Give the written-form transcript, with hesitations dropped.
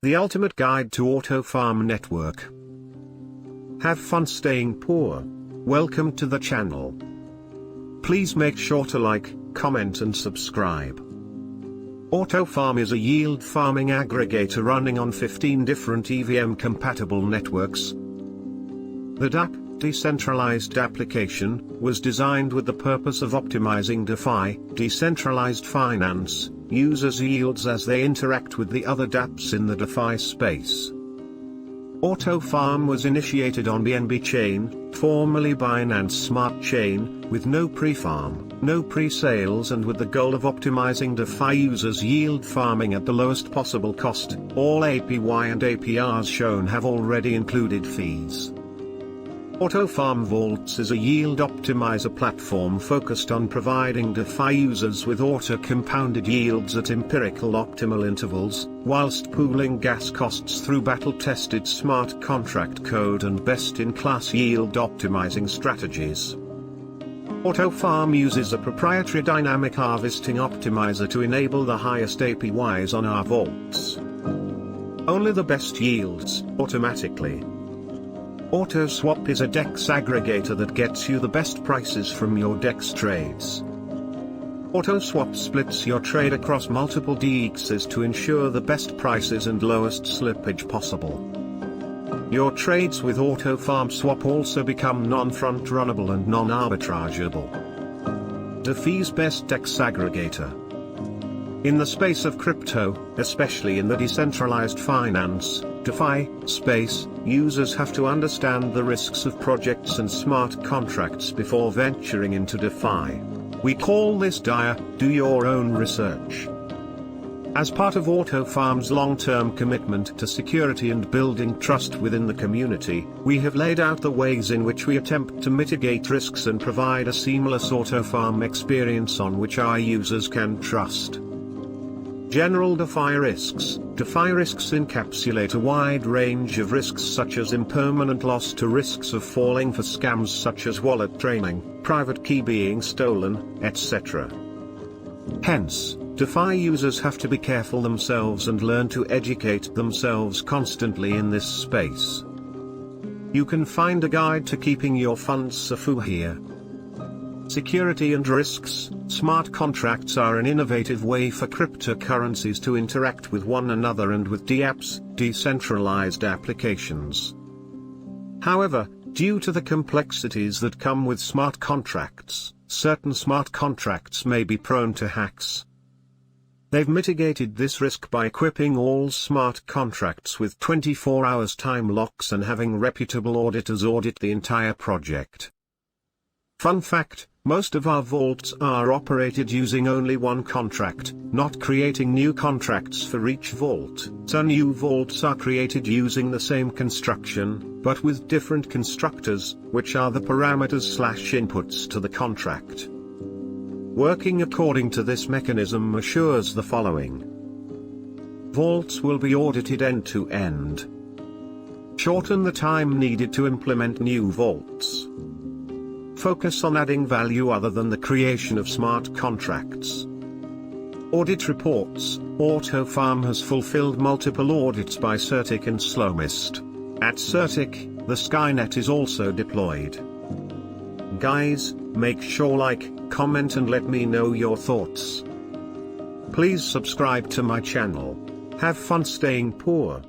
The ultimate guide to AutoFarm network. Have fun staying poor. Welcome to the channel. Please make sure to like, comment and subscribe. AutoFarm is a yield farming aggregator running on 15 different EVM-compatible networks. The DApp, Decentralized Application, was designed with the purpose of optimizing DeFi, Decentralized Finance, users' yields as they interact with the other DApps in the DeFi space. AutoFarm was initiated on BNB Chain, formerly Binance Smart Chain, with no pre-farm, no pre-sales and with the goal of optimizing DeFi users' yield farming at the lowest possible cost. All APY and APRs shown have already included fees. AutoFarm Vaults is a yield optimizer platform focused on providing DeFi users with auto-compounded yields at empirical optimal intervals, whilst pooling gas costs through battle-tested smart contract code and best-in-class yield optimizing strategies. AutoFarm uses a proprietary dynamic harvesting optimizer to enable the highest APYs on our vaults. Only the best yields, automatically. AutoSwap is a DEX aggregator that gets you the best prices from your DEX trades. AutoSwap splits your trade across multiple DEXs to ensure the best prices and lowest slippage possible. Your trades with AutoFarm Swap also become non-front runnable and non-arbitrageable. DeFi's best DEX aggregator. In the space of crypto, especially in the decentralized finance, DeFi, space, users have to understand the risks of projects and smart contracts before venturing into DeFi. We call this do your own research. As part of AutoFarm's long-term commitment to security and building trust within the community, we have laid out the ways in which we attempt to mitigate risks and provide a seamless AutoFarm experience on which our users can trust. General DeFi risks. DeFi risks encapsulate a wide range of risks such as impermanent loss to risks of falling for scams such as wallet draining, private key being stolen, etc. Hence, DeFi users have to be careful themselves and learn to educate themselves constantly in this space. You can find a guide to keeping your funds safe here. Security and risks. Smart contracts are an innovative way for cryptocurrencies to interact with one another and with DApps, decentralized applications. However, due to the complexities that come with smart contracts, certain smart contracts may be prone to hacks. They've mitigated this risk by equipping all smart contracts with 24 hours time locks and having reputable auditors audit the entire project. Fun fact, most of our vaults are operated using only one contract, not creating new contracts for each vault. So new vaults are created using the same construction, but with different constructors, which are the parameters/inputs to the contract. Working according to this mechanism assures the following. Vaults will be audited end to end. Shorten the time needed to implement new vaults. Focus on adding value other than the creation of smart contracts. Audit reports. AutoFarm has fulfilled multiple audits by Certic and Slowmist. At Certic, the Skynet is also deployed. Guys, make sure like, comment and let me know your thoughts. Please subscribe to my channel. Have fun staying poor.